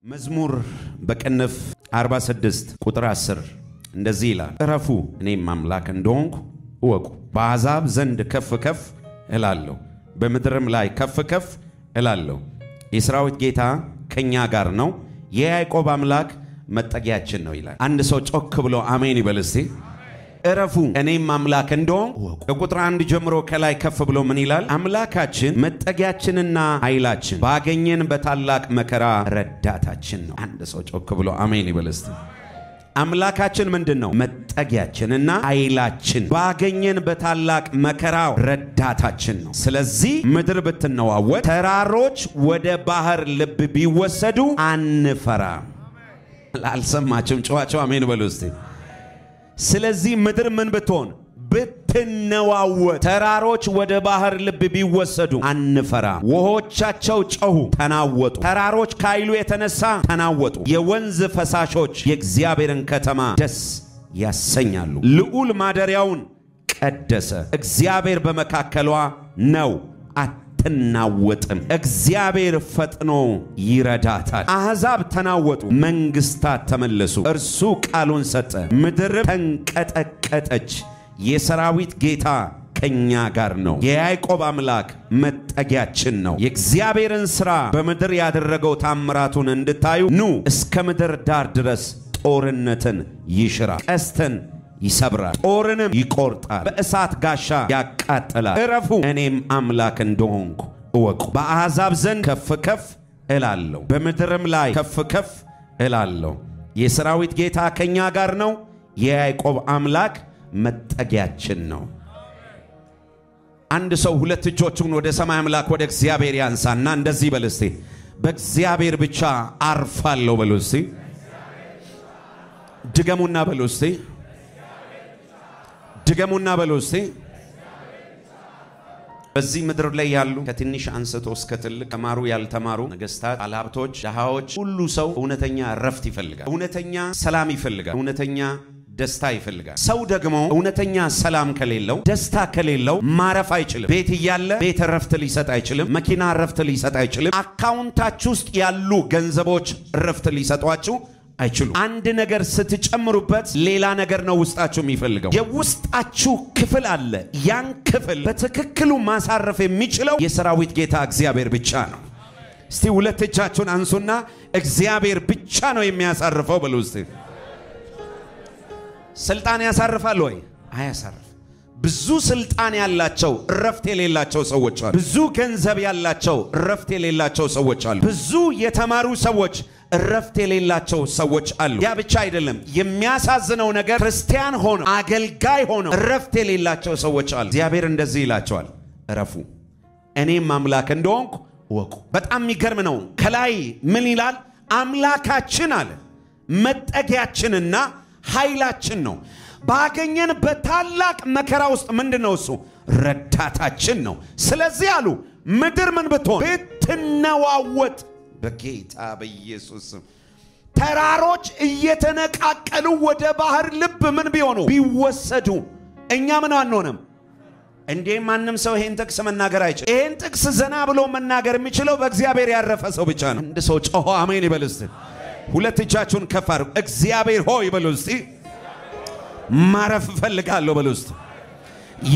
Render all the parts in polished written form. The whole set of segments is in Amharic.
መዝሙር በቅንፍ 46 ቁጥር 10 እንደዚህ ይላል እረፉ እኔም አምላክ እንደሆንኩ እወቁ በአሕዛብ ዘንድ ከፍ ከፍ እላለሁ በምድርም ላይ ከፍ ከፍ እላለሁ የሠራዊት ጌታ ከኛ ጋር ነው የያዕቆብ አምላክ መጠጊያችን ነው ይላል አንድ ሰው ጮክ ብሎ አሜን ይበል እስቲ እረፉ እኔም አምላክ እንደሆንኩ እወቁ ከቁጥር 1 ጀምሮ ከላይ ከፍ ብሎ ምን ይላል አምላካችን መጠጊያችንና ኃይላችን ባገኘን በታላቅ መከራ ረዳታችን ነው አንድ ሰው ጮክ ብሎ አሜን ይበል እስቲ አምላካችን ምንድነው መጠጊያችንና ኃይላችን ባገኘን በታላቅ መከራ ረዳታችን ነው ስለዚህ ምድር ብትነዋወጥ ተራሮች ወደ ባህር ልብ ቢወሰዱ አንፈራም አልሰማችሁም ጮኻችሁ አሜን በሉ እስቲ ስለዚህ ምድር ምን ብትሆን ብትነዋወጥ ተራሮች ወደ ባህር ልብ ቢወሰዱ አንፈራ ወሆቻቸው ጮሁ ተናወጡ ተራሮች ካይሉ የተነሳ ተናወጡ የወንዝ ፈሳሾች የእግዚአብሔርን ከተማ ደስ ያሰኛሉ ልዑል ማደሪያውን ቀደሰ እግዚአብሔር በመካከሏ ነው አትናወጥም እግዚአብሔር ፈጥኖ ይረዳታል አሕዛብ ተናወጡ መንግስታት ተመለሱ እርሱ ቃሉን ሰጠ ምድር ተንቀጠቀጠች የሠራዊት ጌታ ከኛ ጋር ነው የያዕቆብ አምላክ መጠጊያችን ነው የእግዚአብሔርን ሥራ በምድር ያደረገው ታምራቱን እንድታዩ ኑ እስከ ምድር ዳር ድረስ ጦርነትን ይሽራል ቀስትን ይሰብራል ጦርንም ይቆርጣል በእሳት ጋሻ ያቃጥላል እረፉ እኔም አምላክ እንደሆንኩ እወቁ በአሕዛብ ዘንድ ከፍ ከፍ እላለሁ በምድርም ላይ ከፍ ከፍ እላለሁ የሠራዊት ጌታ ከኛ ጋር ነው የያዕቆብ አምላክ መጠጊያችን ነው አንድ ሰው ሁለት እጆቹን ወደ ሰማይ አምላክ ወደ እግዚአብሔር ያንሳና እንደዚህ በል እስቲ በእግዚአብሔር ብቻ አርፋለሁ በሉ እስቲ ድገሙና በሉ እስቲ ድገሙና በሉ እስቲ በዚህ ምድር ላይ ያሉ ከትንሽ አንስቶ እስከ ትልቅ ተማሩ ያልተማሩ ነገስታት አልሀብቶች ደሃዎች ሁሉ ሰው እውነተኛ ረፍት ይፈልጋል እውነተኛ ሰላም ይፈልጋል እውነተኛ ደስታ ይፈልጋል ሰው ደግሞ እውነተኛ ሰላም ከሌለው ደስታ ከሌለው ማረፍ አይችልም ቤት ይያለ ቤት ረፍት ሊሰጥ አይችልም መኪና ረፍት ሊሰጥ አይችልም አካውንታችሁ ውስጥ ያሉ ገንዘቦች ረፍት ሊሰጧችሁ አይችሉ አንድ ነገር ስትጨምሩበት ሌላ ነገር ነው ውስጣችሁ የሚፈልገው የውስጣችሁ ክፍል አለ ያን ክፍል በትክክሉ ማሳረፍ የሚችለው የሠራዊት ጌታ እግዚአብሔር ብቻ ነው እስቲ ሁለት እጃችሁን አንሱና እግዚአብሔር ብቻ ነው የሚያሳርፈው በሉ እስቲ ስልጣን ያሳርፋል ወይ አያሳርፍ ብዙ ስልጣን ያላቸው ረፍት የሌላቸው ሰዎች አሉ ብዙ ገንዘብ ያላቸው ረፍት የሌላቸው ሰዎች አሉ ብዙ የተማሩ ሰዎች ረፍት የሌላቸው ሰዎች አሉ ያ ብቻ አይደለም የሚያሳዝነው ነገር ክርስቲያን ሆኖ አገልጋይ ሆኖ ረፍት የሌላቸው ሰዎች አሉ እግዚአብሔር እንደዚህ ይላቸዋል እረፉ እኔም አምላክ እንደሆንኩ እወቁ በጣም የሚገርም ነው ከላይ ምን ይላል አምላካችን አለ መጠጊያችንና ኃይላችን ነው ባገኘን በታላቅ መከራ ውስጥ ምንድነው እሱ ረዳታችን ነው ስለዚህ አሉ ምድር ምን ብትሆን ብትነዋወጥ በጌታ በኢየሱስ ተራሮች እየተነቃቀሉ ወደ ባህር ልብ ምን ቢሆኑ ቢወሰዱ እኛ ምን አንሆንም እንዴ ማንንም ሰው ይሄን ጥቅስ መናገር አይችል ይሄን ጥቅስ ዘና ብሎ መናገር የሚችለው በእግዚአብሔር ያረፈ ሰው ብቻ ነው እንደ ሰው ጮሆ አሜን ይበል እስቲ ሁለት እጃችሁን ከፍ አድርጉ እግዚአብሔር ሆይ ይበሉ እስቲ ማረፍ ፈልጋለሁ በሉ እስቲ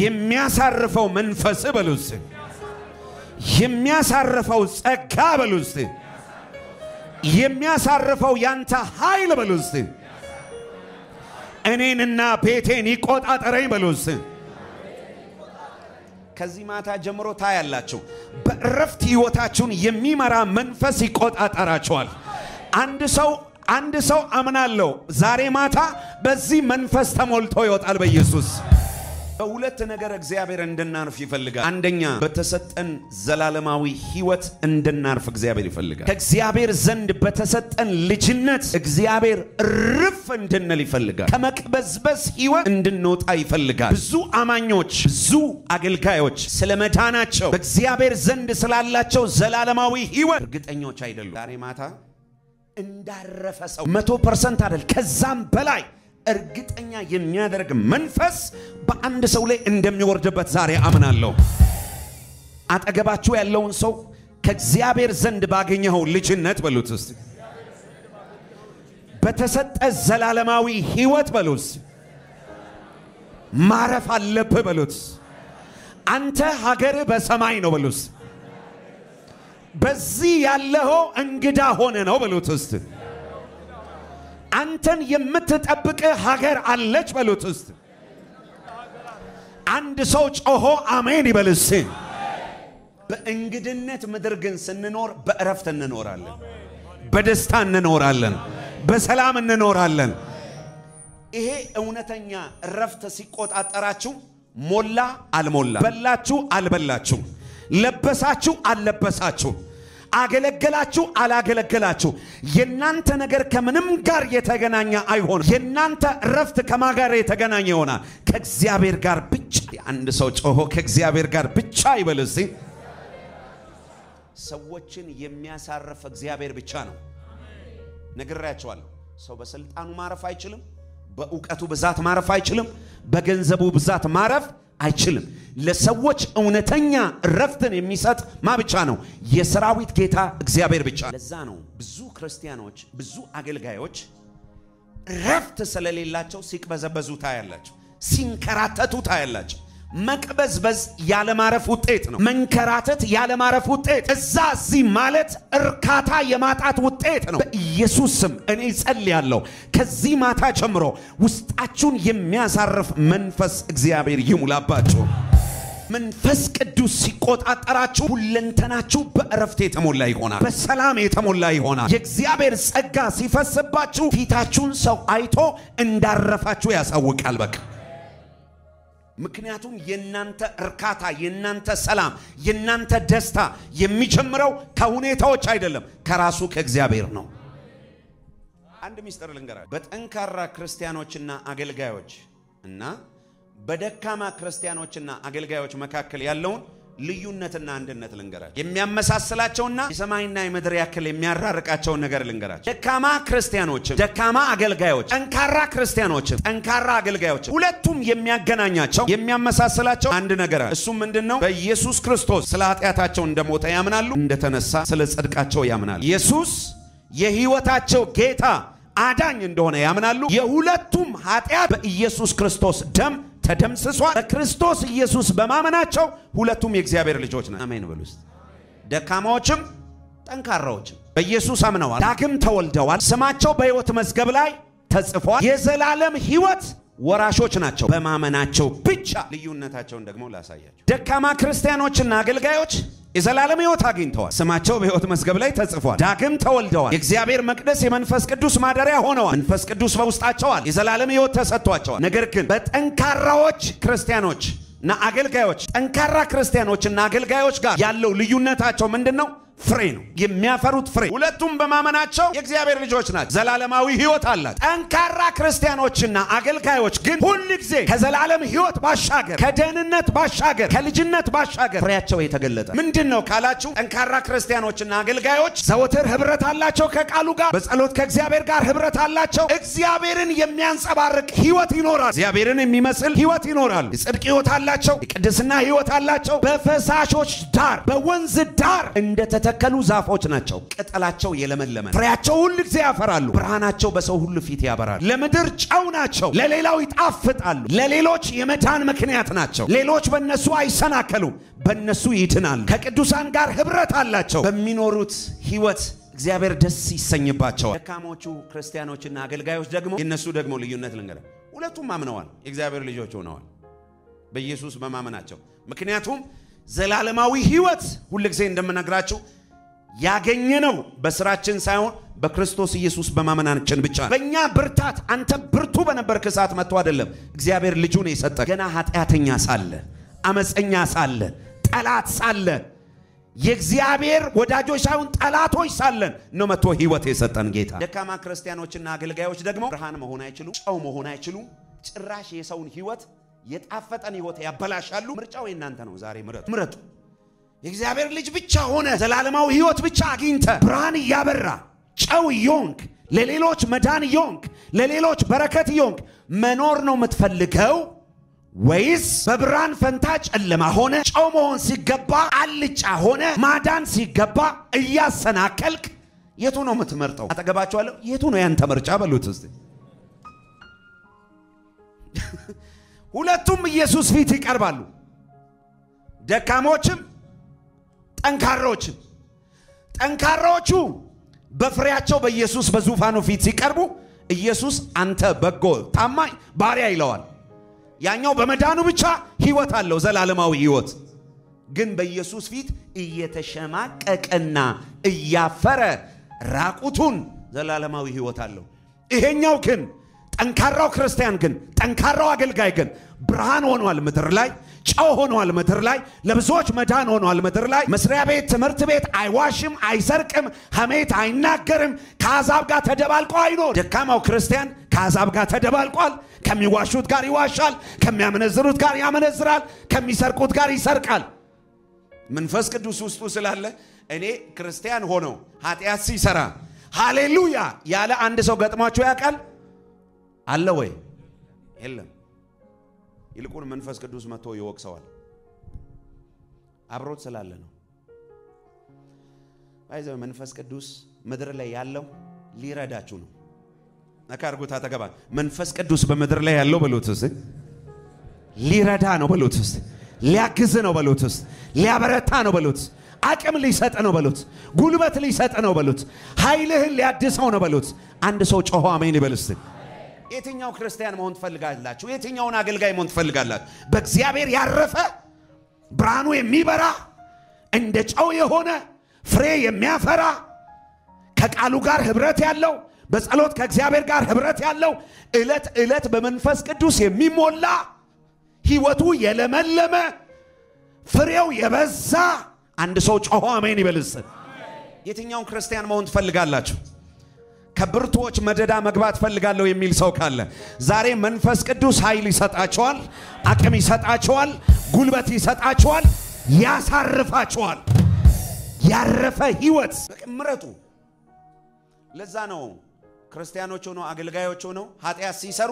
የሚያሳርፈው መንፈስ በሉ እስቲ የሚያሳርፈው ጸጋ በሉ እስቲ የሚያሳርፈው ያንተ ኃይል በሉ እስቲ እኔንና ቤቴን ይቆጣጠረኝ በሉ እስቲ ከዚህ ማታ ጀምሮ ታያላችሁ በእረፍት ህይወታችሁን የሚመራ መንፈስ ይቆጣጠራችኋል አንድ ሰው አምናለሁ ዛሬ ማታ በዚህ መንፈስ ተሞልቶ ይወጣል በኢየሱስ በሁለት ነገር እግዚአብሔር እንድናርፍ ይፈልጋል አንደኛ በተሰጠን ዘላለማዊ ህይወት እንድናርፍ እግዚአብሔር ይፈልጋል ከእግዚአብሔር ዘንድ በተሰጠን ልጅነት እግዚአብሔር ርፍ እንድንል ይፈልጋል ከመቅበዝበዝ ህይወት እንድንወጣ ይፈልጋል ብዙ አማኞች ብዙ አገልጋዮች ስለመዳናቸው በእግዚአብሔር ዘንድ ስላላቸው ዘላለማዊ ህይወት እርግጠኞች አይደሉም ዛሬ ማታ እንዳረፈ ሰው 100% አይደል ከዛም በላይ እርግጠኛ የሚያደርግ መንፈስ በአንድ ሰው ላይ እንደሚወርድበት ዛሬ አምናለሁ አጠገባችሁ ያለውን ሰው ከእግዚአብሔር ዘንድ ባገኘው ልጅነት በሉት እስቲ በተሰጠ ዘላለማዊ ሕይወት በሉስ ማረፍ አለብህ በሉት አንተ ሀገር በሰማይ ነው በሉስ በዚህ ያለው እንግዳ ሆነ ነው በሉት እስቲ አንተን የምትጠብቅ ሀገር አለች በሉት እስቲ አንድ ሰው ጮሆ አሜን ይበልስ በእንግድነት ምድር ግን ስንኖር በእረፍት እንኖራለን በደስታ እንኖራለን በሰላም እንኖራለን ይሄ እውነተኛ እረፍት ሲቆጣጣራችሁ ሞላ አልሞላ በላችሁ አልበላችሁ ለበሳችሁ አልለበሳችሁ አገለገላችሁ አላገለገላችሁ የናንተ ነገር ከምንም ጋር የተገናኘ አይሆን የናንተ እረፍት ከማጋር የተገናኘ ይሆናል ከእግዚአብሔር ጋር ብቻ አንድ ሰው ጮሆ ከእግዚአብሔር ጋር ብቻ ይበልስ ሰዎችን የሚያሳርፍ እግዚአብሔር ብቻ ነው ነግራችኋለሁ ሰው በስልጣኑ ማረፍ አይችልም በእውቀቱ ብዛት ማረፍ አይችልም በገንዘቡ ብዛት ማረፍ አይችልም ለሰዎች እውነተኛ እረፍትን የሚሰጥ ብቻ ነው የሰራዊት ጌታ እግዚአብሔር ብቻ ለዛ ነው ብዙ ክርስቲያኖች ብዙ አገልጋዮች እረፍት ስለሌላቸው ሲቅበዘበዙ ታያላችሁ ሲንከራተቱ ታያላችሁ መቅበዝበዝ ያለ ማረፍ ውጤት ነው መንከራተት ያለ ማረፍ ውጤት እዛዚ ማለት እርካታ የማጣት ውጤት ነው በኢየሱስ ስም እኔ ጸልያለሁ ከዚህ ማታ ጀምሮ ውስጣችሁን የሚያሳርፍ መንፈስ እግዚአብሔር ይሙላባችሁ መንፈስ ቅዱስ ሲቆጣጣራችሁ ሁለንተናችሁ በእረፍት የተሞላ ይሆናል በሰላም የተሞላ ይሆናል የእግዚአብሔር ጸጋ ሲፈስባችሁ ፊታችሁን ሰው አይቶ እንዳረፋችሁ ያሳውቃል በቃ ምክንያቱም የናንተ እርካታ የናንተ ሰላም የናንተ ደስታ የሚጀምረው ከሁኔታዎች አይደለም ከራሱ ከእግዚአብሔር ነው አንድ ሚስጥር ልንገራችሁ በጠንካራ ክርስቲያኖችና አገልጋዮች እና በደካማ ክርስቲያኖችና አገልጋዮች መካከል ያለውን ልዩነትና አንድነት ልንገራችሁ የሚያመሳስላቸውና የሰማይና የምድር ያክል የሚያራርቃቸው ነገር ልንገራችሁ ደካማ ክርስቲያኖች ደካማ አገልጋዮች ጠንካራ ክርስቲያኖች ጠንካራ አገልጋዮች ሁለቱም የሚያገናኛቸው የሚያመሳስላቸው አንድ ነገር እሱ ምንድነው በኢየሱስ ክርስቶስ ስለ ኃጢያታቸው እንደሞተ ያምናሉ እንደተነሳ ስለ ጽድቃቸው ያምናሉ ኢየሱስ የሕይወታቸው ጌታ አዳኝ እንደሆነ ያምናሉ የሁለቱም ኃጢያት በኢየሱስ ክርስቶስ ደም ተደምስሷል በክርስቶስ ኢየሱስ በማመናቸው ሁለቱም የእግዚአብሔር ልጆች ናቸው አሜን በሉስ ደካማዎችም ጠንካራዎችም በኢየሱስ አምነዋል ዳግም ተወልደዋል ስማቸው በሕይወት መዝገብ ላይ ተጽፏል የዘላለም ሕይወት ወራሾች ናቸው በማመናቸው ብቻ ልዩነታቸውን ደግሞ ላሳያችሁ ደካማ ክርስቲያኖችና አገልጋዮች የዘላለም ሕይወት አግኝተዋል ስማቸው በሕይወት መዝገብ ላይ ተጽፏል ዳግም ተወልደዋል የእግዚአብሔር መቅደስ የመንፈስ ቅዱስ ማደሪያ ሆነዋል መንፈስ ቅዱስ በውስጣቸው አለ የዘላለም ሕይወት ተሰጥቷቸዋል ነገር ግን በጠንካራዎች ክርስቲያኖችና አገልጋዮች ጠንካራ ክርስቲያኖችና አገልጋዮች ጋር ያለው ልዩነታቸው ምንድነው ፍሬ ነው የሚያፈሩት ፍሬ ሁለቱም በማመናቸው የእግዚአብሔር ልጆች ናቸው ዘላለማዊ ሕይወት አላቸው ጠንካራ ክርስቲያኖችና አገልጋዮች ግን ሁሉ ጊዜ ከዘላለም ሕይወት ባሻገር ከደህንነት ባሻገር ከልጅነት ባሻገር ፍሬያቸው የተገለጠ ምንድነው ካላችሁ ጠንካራ ክርስቲያኖችና አገልጋዮች ዘወትር ህብረት አላቸው ከቃሉ ጋር በጸሎት ከእግዚአብሔር ጋር ህብረት አላቸው እግዚአብሔርን የሚያንጸባርቅ ሕይወት ይኖራል እግዚአብሔርን የሚመስል ሕይወት ይኖራል የጽድቅ ሕይወት አላቸው የቅድስና ሕይወት አላቸው በፈሳሾች ዳር በወንዝ ዳር እንደተተከሉ ዛፎች ናቸው ቅጠላቸው የለመለመ ፍሬያቸው ሁሉ ጊዜ ያፈራሉ ብርሃናቸው በሰው ሁሉ ፊት ያበራል ለምድር ጨው ናቸው ለሌላው ይጣፍጣሉ ለሌሎች የመዳን ምክንያት ናቸው ሌሎች በእነሱ አይሰናከሉም በእነሱ ይድናሉ ከቅዱሳን ጋር ህብረት አላቸው በሚኖሩት ሕይወት እግዚአብሔር ደስ ይሰኝባቸዋል ደካሞቹ ክርስቲያኖችና አገልጋዮች ደግሞ የነሱ ደግሞ ልዩነት ልንገር ሁለቱም አምነዋል የእግዚአብሔር ልጆች ሆነዋል በኢየሱስ በማመናቸው ምክንያቱም ዘላለማዊ ሕይወት ሁሉ ጊዜ እንደምነግራችሁ ያገኘነው በስራችን ሳይሆን በክርስቶስ ኢየሱስ በማመናችን ብቻ በእኛ ብርታት አንተ ብርቱ በነበርክ ሰዓት መጥቶ አይደለም እግዚአብሔር ልጁን የሰጠ ገና ኃጢያተኛ ሳለ አመፀኛ ሳለ ጠላት ሳለ የእግዚአብሔር ወዳጆች ሳይሆን ጠላቶች ሳለን ነው መጥቶ ሕይወት የሰጠን ጌታ ደካማ ክርስቲያኖችና አገልጋዮች ደግሞ ብርሃን መሆን አይችሉም ጨው መሆን አይችሉም ጭራሽ የሰውን ሕይወት የጣፈጠን ሕይወት ያበላሻሉ ምርጫው የናንተ ነው ዛሬ ምረጡ የእግዚአብሔር ልጅ ብቻ ሆነ ዘላለማዊ ሕይወት ብቻ አግኝተ ብርሃን ያበራ ጨው ይሆንክ ለሌሎች መዳን ይሆንክ ለሌሎች በረከት ይሆንክ መኖር ነው የምትፈልገው ወይስ በብርሃን ፈንታ ጨለማ ሆነ ጨው መሆን ሲገባ አልጫ ሆነ ማዳን ሲገባ እያሰናከልክ የቱ ነው የምትመርጠው? አጠገባችኋለሁ የቱ ነው ያንተ ምርጫ በሉት እስቲ። ሁለቱም ኢየሱስ ፊት ይቀርባሉ። ደካሞችም ጠንካራዎችም። ጠንካራዎቹ በፍሬያቸው በኢየሱስ በዙፋኑ ፊት ሲቀርቡ ኢየሱስ አንተ በጎ ታማኝ ባሪያ ይለዋል። ያኛው በመዳኑ ብቻ ሕይወት አለው ዘላለማዊ ሕይወት። ግን በኢየሱስ ፊት እየተሸማቀቀና እያፈረ ራቁቱን ዘላለማዊ ሕይወት አለው። ይሄኛው ግን ጠንካራው ክርስቲያን ግን ጠንካራው አገልጋይ ግን ብርሃን ሆኗል ምድር ላይ፣ ጨው ሆኗል ምድር ላይ፣ ለብዙዎች መዳን ሆኗል ምድር ላይ። መስሪያ ቤት ትምህርት ቤት አይዋሽም፣ አይሰርቅም፣ ሐሜት አይናገርም፣ ከአሕዛብ ጋር ተደባልቆ አይኖር። ደካማው ክርስቲያን ከአሕዛብ ጋር ተደባልቋል። ከሚዋሹት ጋር ይዋሻል፣ ከሚያመነዝሩት ጋር ያመነዝራል፣ ከሚሰርቁት ጋር ይሰርቃል። መንፈስ ቅዱስ ውስጡ ስላለ እኔ ክርስቲያን ሆኖ ኃጢአት ሲሰራ ሃሌሉያ ያለ አንድ ሰው ገጥሟቸው ያውቃል አለ ወይ? የለም። ይልቁን መንፈስ ቅዱስ መጥቶ ይወቅሰዋል። አብሮት ስላለ ነው። አይዘው መንፈስ ቅዱስ ምድር ላይ ያለው ሊረዳችሁ ነው። ነካርጉታ ተገባ። መንፈስ ቅዱስ በምድር ላይ ያለው በሉትስ ሊረዳ ነው በሉትስ ሊያግዝ ነው በሉትስ ሊያበረታ ነው በሉት አቅም ሊሰጥ ነው በሉት ጉልበት ሊሰጥ ነው በሉት ኃይልህን ሊያድሰው ነው በሉት። አንድ ሰው ጮሆ አሜን ይበልስ። የትኛው ክርስቲያን መሆን ትፈልጋላችሁ? የትኛውን አገልጋይ መሆን ትፈልጋላችሁ? በእግዚአብሔር ያረፈ ብርሃኑ የሚበራ እንደ ጨው የሆነ ፍሬ የሚያፈራ ከቃሉ ጋር ህብረት ያለው በጸሎት ከእግዚአብሔር ጋር ህብረት ያለው ዕለት ዕለት በመንፈስ ቅዱስ የሚሞላ ሕይወቱ የለመለመ ፍሬው የበዛ አንድ ሰው ጮሆ አሜን ይበልስ። የትኛውን ክርስቲያን መሆን ትፈልጋላችሁ? ከብርቱዎች መደዳ መግባት ፈልጋለሁ የሚል ሰው ካለ ዛሬ መንፈስ ቅዱስ ኃይል ይሰጣቸዋል፣ አቅም ይሰጣቸዋል፣ ጉልበት ይሰጣቸዋል፣ ያሳርፋቸዋል። ያረፈ ሕይወት ምረጡ። ለዛ ነው ክርስቲያኖች ሆነው አገልጋዮች ሆነው ኃጢአት ሲሰሩ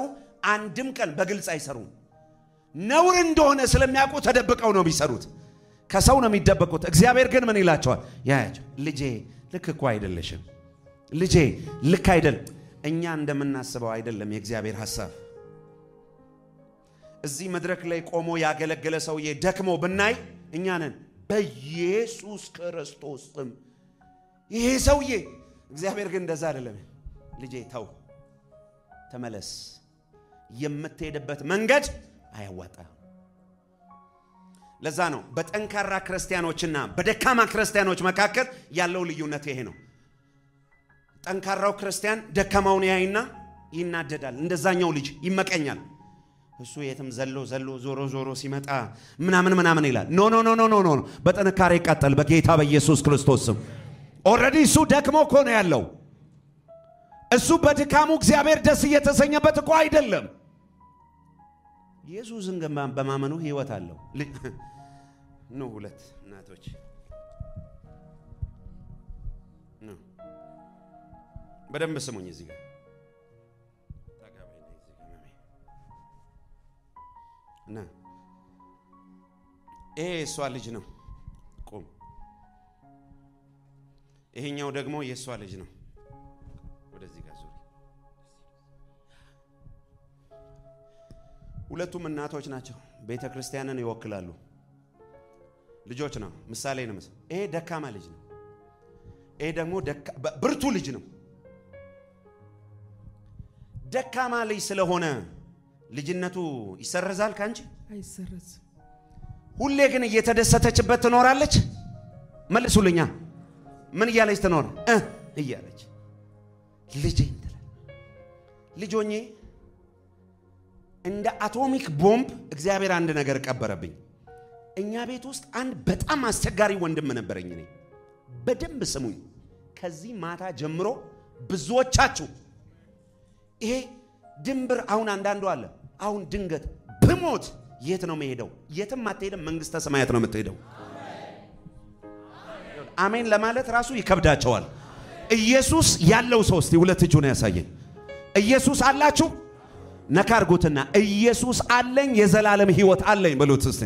አንድም ቀን በግልጽ አይሰሩም። ነውር እንደሆነ ስለሚያውቁ ተደብቀው ነው የሚሰሩት። ከሰው ነው የሚደበቁት። እግዚአብሔር ግን ምን ይላቸዋል? ያያቸው ልጄ ልክ እኮ አይደለሽም፣ ልጄ ልክ አይደል። እኛ እንደምናስበው አይደለም የእግዚአብሔር ሐሳብ። እዚህ መድረክ ላይ ቆሞ ያገለገለ ሰውዬ ደክሞ ብናይ እኛ ነን በኢየሱስ ክርስቶስ ስም ይሄ ሰውዬ። እግዚአብሔር ግን እንደዛ አይደለም። ልጄ ተው ተመለስ፣ የምትሄድበት መንገድ አያዋጣም። ለዛ ነው በጠንካራ ክርስቲያኖችና በደካማ ክርስቲያኖች መካከል ያለው ልዩነት ይሄ ነው። ጠንካራው ክርስቲያን ደካማውን ያይና ይናደዳል፣ እንደዛኛው ልጅ ይመቀኛል። እሱ የትም ዘሎ ዞሮ ዞሮ ሲመጣ ምናምን ይላል። ኖ ኖ ኖ ኖ ኖ በጥንካሬ ይቀጥል በጌታ በኢየሱስ ክርስቶስ ስም። ኦሬዲ እሱ ደክሞ እኮ ነው ያለው። እሱ በድካሙ እግዚአብሔር ደስ እየተሰኘበት እኮ አይደለም። ኢየሱስን በማመኑ ሕይወት አለው። ኖ ሁለት እናቶች ኖ በደንብ ስሙኝ። እዚህ ጋር እና ይሄ የሷ ልጅ ነው። ቁም። ይሄኛው ደግሞ የሷ ልጅ ነው። ወደዚህ ጋር ዙሪ። ሁለቱም እናቶች ናቸው። ቤተ ክርስቲያንን ይወክላሉ። ልጆች ነው። ምሳሌ ነው። ይሄ ደካማ ልጅ ነው። ይሄ ደግሞ ብርቱ ልጅ ነው። ደካማ ልጅ ስለሆነ ልጅነቱ ይሰረዛል ካንቺ አይሰረዝ። ሁሌ ግን እየተደሰተችበት ትኖራለች። መልሱልኛ። ምን እያለች ትኖር? እያለች ልጄ እንደ ልጆኜ እንደ አቶሚክ ቦምብ እግዚአብሔር አንድ ነገር ቀበረብኝ። እኛ ቤት ውስጥ አንድ በጣም አስቸጋሪ ወንድም ነበረኝ። እኔ በደንብ ስሙኝ። ከዚህ ማታ ጀምሮ ብዙዎቻችሁ ይሄ ድንብር አሁን አንዳንዱ አለ አሁን ድንገት ብሞት የት ነው መሄደው? የትም አትሄድም፣ መንግስተ ሰማያት ነው የምትሄደው። አሜን ለማለት ራሱ ይከብዳቸዋል። ኢየሱስ ያለው ሰው እስቲ ሁለት እጁን ያሳየኝ። ኢየሱስ አላችሁ? ነካ አድርጉትና ኢየሱስ አለኝ የዘላለም ሕይወት አለኝ በሉት እስቲ።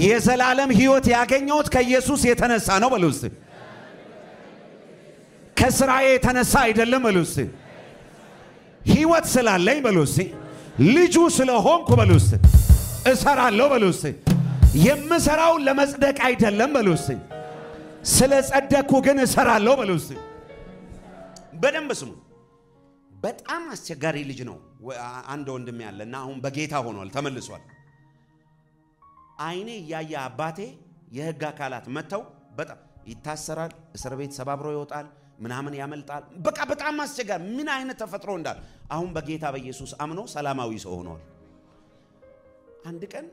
የዘላለም ሕይወት ያገኘሁት ከኢየሱስ የተነሳ ነው በሉት እስቲ። ከስራዬ የተነሳ አይደለም በሉስ ሕይወት ስላለኝ በሉስ ልጁ ስለሆንኩ በሉስ እሰራለሁ በሉስ የምሰራው ለመጽደቅ አይደለም በሉስ ስለጸደቅኩ ግን እሰራለሁ በሉስ በደንብ ስሙ በጣም አስቸጋሪ ልጅ ነው አንድ ወንድም ያለና አሁን በጌታ ሆኗል ተመልሷል አይኔ ያያ አባቴ የህግ አካላት መተው በጣም ይታሰራል እስር ቤት ሰባብሮ ይወጣል ምናምን ያመልጣል በቃ በጣም አስቸጋሪ ምን አይነት ተፈጥሮ እንዳል አሁን በጌታ በኢየሱስ አምኖ ሰላማዊ ሰው ሆኗል አንድ ቀን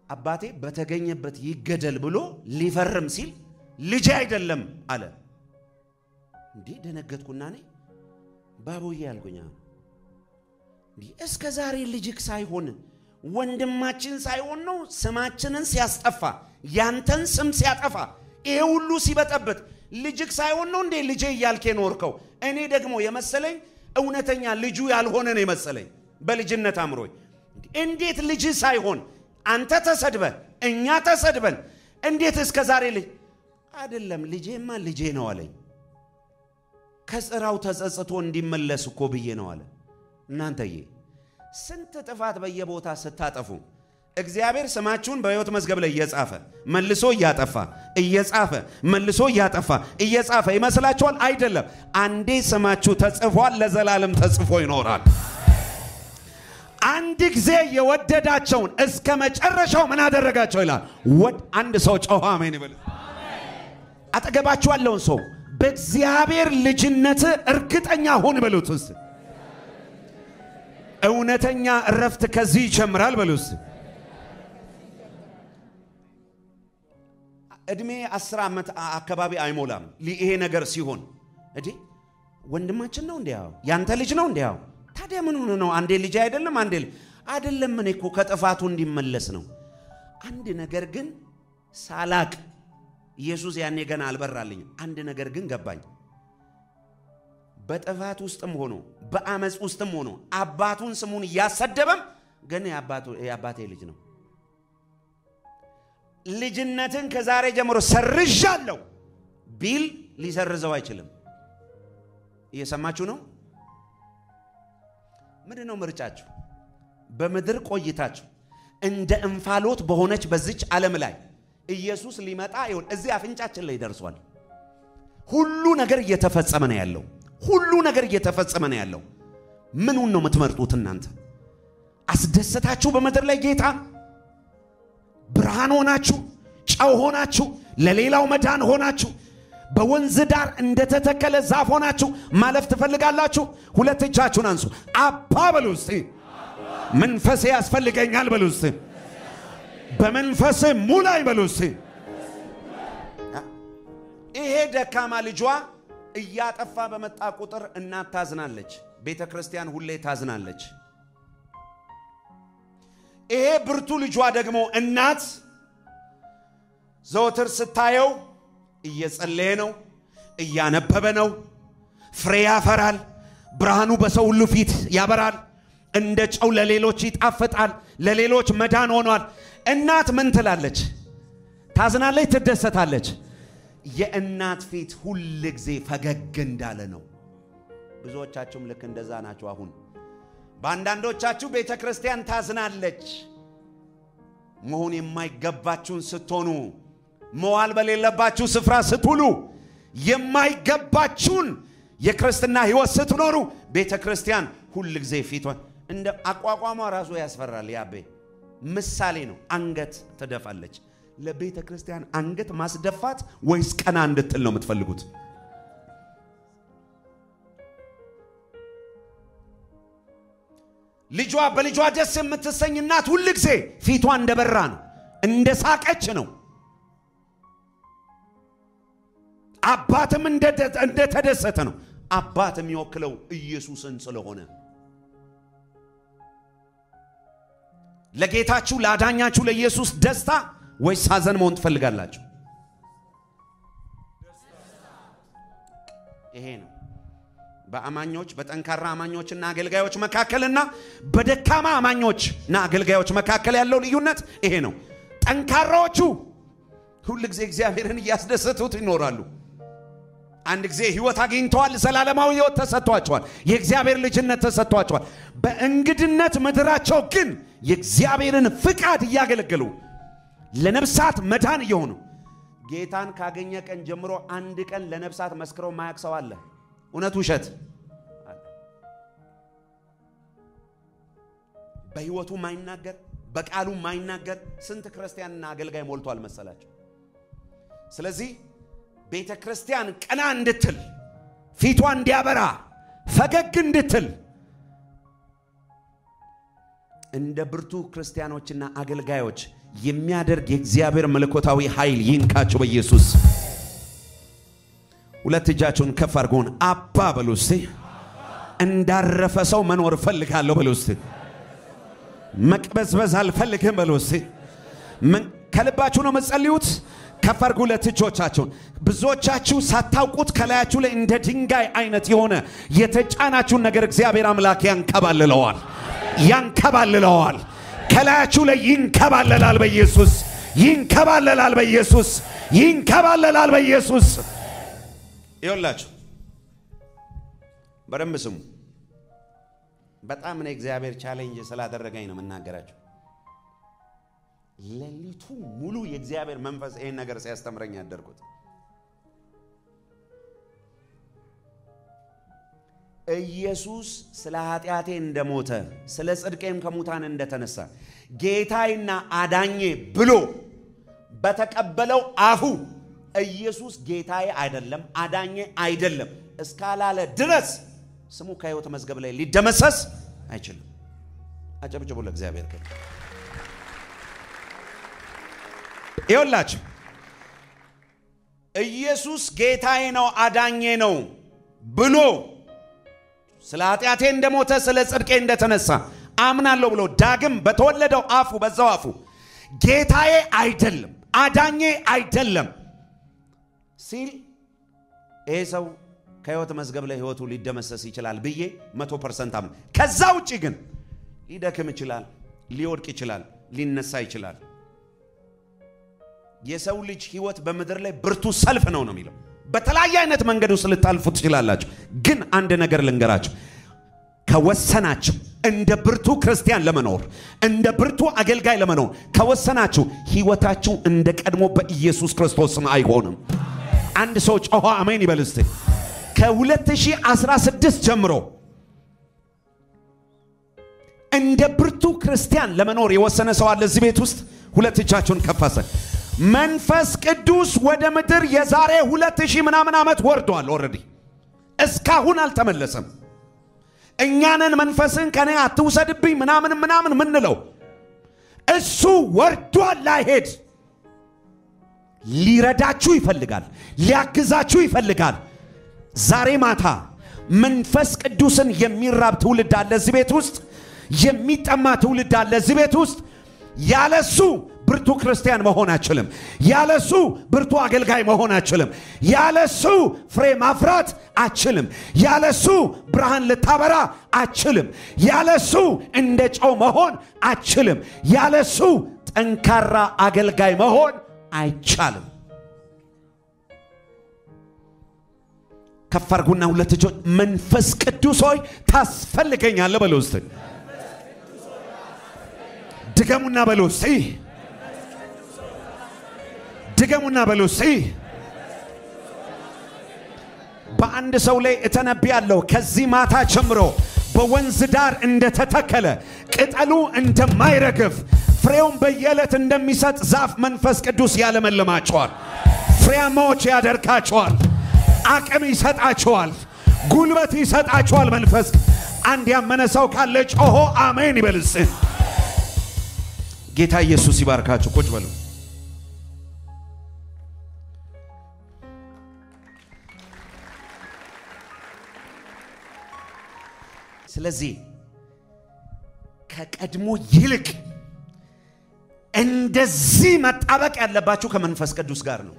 አባቴ በተገኘበት ይገደል ብሎ ሊፈርም ሲል ልጅ አይደለም አለ እንዴ ደነገጥኩና ነኝ ባቦዬ ያልኩኛ እንዴ እስከ ዛሬ ልጅክ ሳይሆን ወንድማችን ሳይሆን ነው ስማችንን ሲያስጠፋ ያንተን ስም ሲያጠፋ ይሄ ሁሉ ሲበጠበት ልጅክ ሳይሆን ነው እንዴ ልጄ ያልከ ኖርከው እኔ ደግሞ የመሰለኝ እውነተኛ ልጁ ያልሆነ ነው የመሰለኝ በልጅነት አምሮኝ እንዴት ልጅ ሳይሆን አንተ ተሰድበ እኛ ተሰድበን እንዴት እስከ ዛሬ ልጅ አይደለም ልጄማ ልጄ ነው አለኝ ከስራው ተጸጽቶ እንዲመለስ እኮ ብዬ ነው አለ እናንተዬ ስንት ጥፋት በየቦታ ስታጠፉ እግዚአብሔር ስማችሁን በሕይወት መዝገብ ላይ እየጻፈ መልሶ ያጠፋ እየጻፈ መልሶ ያጠፋ እየጻፈ ይመስላችኋል አይደለም አንዴ ስማችሁ ተጽፏል ለዘላለም ተጽፎ ይኖራል አንድ ጊዜ የወደዳቸውን እስከ መጨረሻው ምን አደረጋቸው ይላል አንድ ሰው ጮኸ አሜን ይበል አጠገባችሁ ያለውን ሰው በእግዚአብሔር ልጅነት እርግጠኛ ሁን በሉት እውነተኛ ረፍት ከዚህ ይጀምራል በሉት እድሜ 10 ዓመት አካባቢ አይሞላም ይሄ ነገር ሲሆን እዲ ወንድማችን ነው እንዴ ያንተ ልጅ ነው እንዴ ታዲያ ምን ሆነ ነው አንዴ ልጅ አይደለም አንዴ አይደለም ምን እኮ ከጥፋቱ እንዲመለስ ነው አንድ ነገር ግን ሳላቅ ኢየሱስ ያኔ ገና አልበራልኝ አንድ ነገር ግን ገባኝ በጥፋት ውስጥም ሆኖ በአመጽ ውስጥም ሆኖ አባቱን ስሙን ያሰደበም ግን ያባቴ ልጅ ነው ልጅነትን ከዛሬ ጀምሮ ሰርዣለሁ ቢል ሊሰርዘው አይችልም እየሰማችሁ ነው ምንድነው ምርጫችሁ በመድር ቆይታችሁ እንደ እንፋሎት በሆነች በዚች ዓለም ላይ ኢየሱስ ሊመጣ ይሁን እዚህ አፍንጫችን ላይ ደርሷል ሁሉ ነገር እየተፈጸመ ነው ያለው ሁሉ ነገር እየተፈጸመ ነው ያለው ምኑን ነው የምትመርጡት እናንተ አስደሰታችሁ በመድር ላይ ጌታ ብርሃን ሆናችሁ ጨው ሆናችሁ ለሌላው መዳን ሆናችሁ በወንዝ ዳር እንደተተከለ ዛፍ ሆናችሁ ማለፍ ትፈልጋላችሁ ሁለት እጃችሁን አንሱ አባ በሉ እስቲ መንፈስ ያስፈልገኛል በሉ እስቲ በመንፈስ ሙላይ በሉ እስቲ ይሄ ደካማ ልጇ እያጠፋ በመጣ ቁጥር እናት ታዝናለች ቤተክርስቲያን ሁሌ ታዝናለች ይሄ ብርቱ ልጇ ደግሞ እናት ዘወትር ስታየው እየጸለየ ነው እያነበበ ነው ፍሬ ያፈራል ብርሃኑ በሰው ሁሉ ፊት ያበራል እንደ ጨው ለሌሎች ይጣፍጣል ለሌሎች መዳን ሆኗል እናት ምን ትላለች ታዝናለች ትደሰታለች የእናት ፊት ሁሉ ጊዜ ፈገግ እንዳለ ነው ብዙዎቻችሁም ልክ እንደዛ ናችሁ አሁን ባንዳንዶቻችሁ ቤተክርስቲያን ታዝናለች መሆን የማይገባችሁን ስትሆኑ መዋል በሌለባችሁ ስፍራ ስትውሉ የማይገባችሁን የክርስትና ህይወት ስትኖሩ ቤተክርስቲያን ሁሉ ጊዜ ፊቷን እንደ አቋቋሟ ራሱ ያስፈራል ያቤ ምሳሌ ነው አንገት ተደፋለች ለቤተክርስቲያን አንገት ማስደፋት ወይስ ቀና እንድትል ነው የምትፈልጉት ልጇ በልጇ ደስ የምትሰኝ እናት ሁሉ ጊዜ ፊቷ እንደበራ ነው እንደሳቀች ነው አባትም እንደተደሰተ ነው አባትም የሚወክለው ኢየሱስን ስለሆነ ለጌታችሁ ላዳኛችሁ ለኢየሱስ ደስታ ወይስ ሐዘን መሆን ትፈልጋላችሁ ይሄ ነው በአማኞች በጠንካራ አማኞችና አገልጋዮች መካከልና በደካማ አማኞችና አገልጋዮች መካከል ያለው ልዩነት ይሄ ነው ጠንካራዎቹ ሁሉ ጊዜ እግዚአብሔርን ያስደሰቱት ይኖራሉ አንድ ጊዜ ህይወት አግኝተዋል ዘላለማዊ ህይወት ተሰጥቷቸዋል የእግዚአብሔር ልጅነት ተሰጥቷቸዋል በእንግድነት ምድራቸው ግን የእግዚአብሔርን ፍቃድ ያገለገሉ ለነፍሳት መዳን ይሆኑ ጌታን ካገኘ ቀን ጀምሮ አንድ ቀን ለነፍሳት መስክረው ማያክሰው አለ እውነት ውሸት በህይወቱ ማይናገር በቃሉ ማይናገር ስንት ክርስቲያንና አገልጋይ ሞልቷል መሰላችሁ ስለዚህ ቤተ ክርስቲያን ቀና እንድትል ፊቷ እንዲያበራ ፈገግ እንድትል እንደ ብርቱ ክርስቲያኖችና አገልጋዮች የሚያደርግ የእግዚአብሔር መለኮታዊ ኃይል ይንካችሁ በኢየሱስ ሁለት እጃችሁን ከፍ አድርጉን አባ በሉስቲ እንዳረፈ ሰው መኖር ፈልጋለሁ በሉስቲ መቅበዝበዝ አልፈልግም በሉስቲ ከልባችሁ ነው መጸልዩት ከፍ አድርጉ ለትጆቻችሁን ብዙዎቻችሁ ሳታውቁት ከላያችሁ ላይ እንደ ድንጋይ አይነት የሆነ የተጫናችሁን ነገር እግዚአብሔር አምላክ ያንከባልለዋል ከላያችሁ ላይ ይንከባለላል በኢየሱስ ይንከባለላል በኢየሱስ ይኸውላችሁ በደንብ ስሙ በጣም ነው እግዚአብሔር ቻሌንጅ ስላደረገኝ ነው መናገራችሁ ለሊቱ ሙሉ የእግዚአብሔር መንፈስ ይሄን ነገር ሲያስተምረኝ ያደርኩት ኢየሱስ ስለ ኃጢያቴ እንደሞተ ስለ ጽድቄም ከሙታን እንደተነሳ ጌታዬና አዳኜ ብሎ በተቀበለው አፉ ኢየሱስ ጌታዬ አይደለም አዳኜ አይደለም እስካላለ ድረስ ስሙ ከሕይወት መዝገብ ላይ ሊደመሰስ አይችልም አጨብጭቡ ለእግዚአብሔር ክብር ይኸውላችሁ ኢየሱስ ጌታዬ ነው አዳኜ ነው ብሎ ስለ ኃጢያቴ እንደሞተ ስለ ጽድቄ እንደተነሳ አምናለሁ ብሎ ዳግም በተወለደው አፉ በዛው አፉ ጌታዬ አይደለም አዳኜ አይደለም ሲል ይሄ ሰው ከሕይወት መዝገብ ላይ ሕይወቱ ሊደመሰስ ይችላል ብዬ 100% አምናለሁ ከዛ ውጪ ግን ሊደክም ይችላል ሊወድቅ ይችላል ሊነሳ ይችላል የሰው ልጅ ሕይወት በመድር ላይ ብርቱ ሰልፍ ነው የሚለው በተለያየ አይነት መንገድ ውስጥ ልታልፉ ትችላላችሁ ግን አንድ ነገር ልንገራችሁ ከወሰናችሁ እንደ ብርቱ ክርስቲያን ለመኖር እንደ ብርቱ አገልጋይ ለመኖር ከወሰናችሁ ሕይወታችሁ እንደ ቀድሞ በኢየሱስ ክርስቶስ ስም አይሆንም አንድ ሰው ጮሆ አሜን ይበል እስቲ ከ2016 ጀምሮ እንደ ብርቱ ክርስቲያን ለመኖር የወሰነ ሰው አለ እዚህ ቤት ውስጥ ሁለት እጃችሁን ከፋሰ መንፈስ ቅዱስ ወደ ምድር የዛሬ 2000 ምናምን ዓመት ወርዷል ኦሬዲ እስካሁን አልተመለሰም እኛንን መንፈስን ከኔ አትውሰድብኝ ምናምን ምንለው እሱ ወርዷል ላይሄድ ሊረዳችሁ ይፈልጋል ሊያግዛችሁ ይፈልጋል ዛሬ ማታ መንፈስ ቅዱስን የሚራብ ትውልድ አለ እዚህ ቤት ውስጥ የሚጠማ ትውልድ አለ እዚህ ቤት ውስጥ ያለሱ ብርቱ ክርስቲያን መሆን አይችልም ያለሱ ብርቱ አገልጋይ መሆን አይችልም ያለሱ ፍሬ ማፍራት አይችልም ያለሱ ብርሃን ልታበራ አይችልም ያለሱ እንደ ጨው መሆን አይችልም ያለሱ ጠንካራ አገልጋይ መሆን አይቻልም ከፈርጉና ሁለት እጆች መንፈስ ቅዱስ ሆይ ታስፈልገኛለህ በሉ እስቲ ድገሙና በሉ እስቲ ድገሙና በሉ እስቲ በአንድ ሰው ላይ እተነብያለሁ ከዚህ ማታ ጀምሮ በወንዝ ዳር እንደተተከለ ቅጠሉ እንደማይረግፍ ፍሬውን በየዕለት እንደሚሰጥ ዛፍ መንፈስ ቅዱስ ያለመልማቸዋል ፍሬያማዎች ያደርጋቸዋል አቅም ይሰጣቸዋል ጉልበት ይሰጣቸዋል መንፈስ አንድ ያመነ ሰው ካለ ጮሆ አሜን ይበልስ ጌታ ኢየሱስ ይባርካችሁ ቁጭ በሉ ስለዚህ ከቀድሞ ይልቅ እንደዚህ መጣበቅ ያለባችሁ ከመንፈስ ቅዱስ ጋር ነው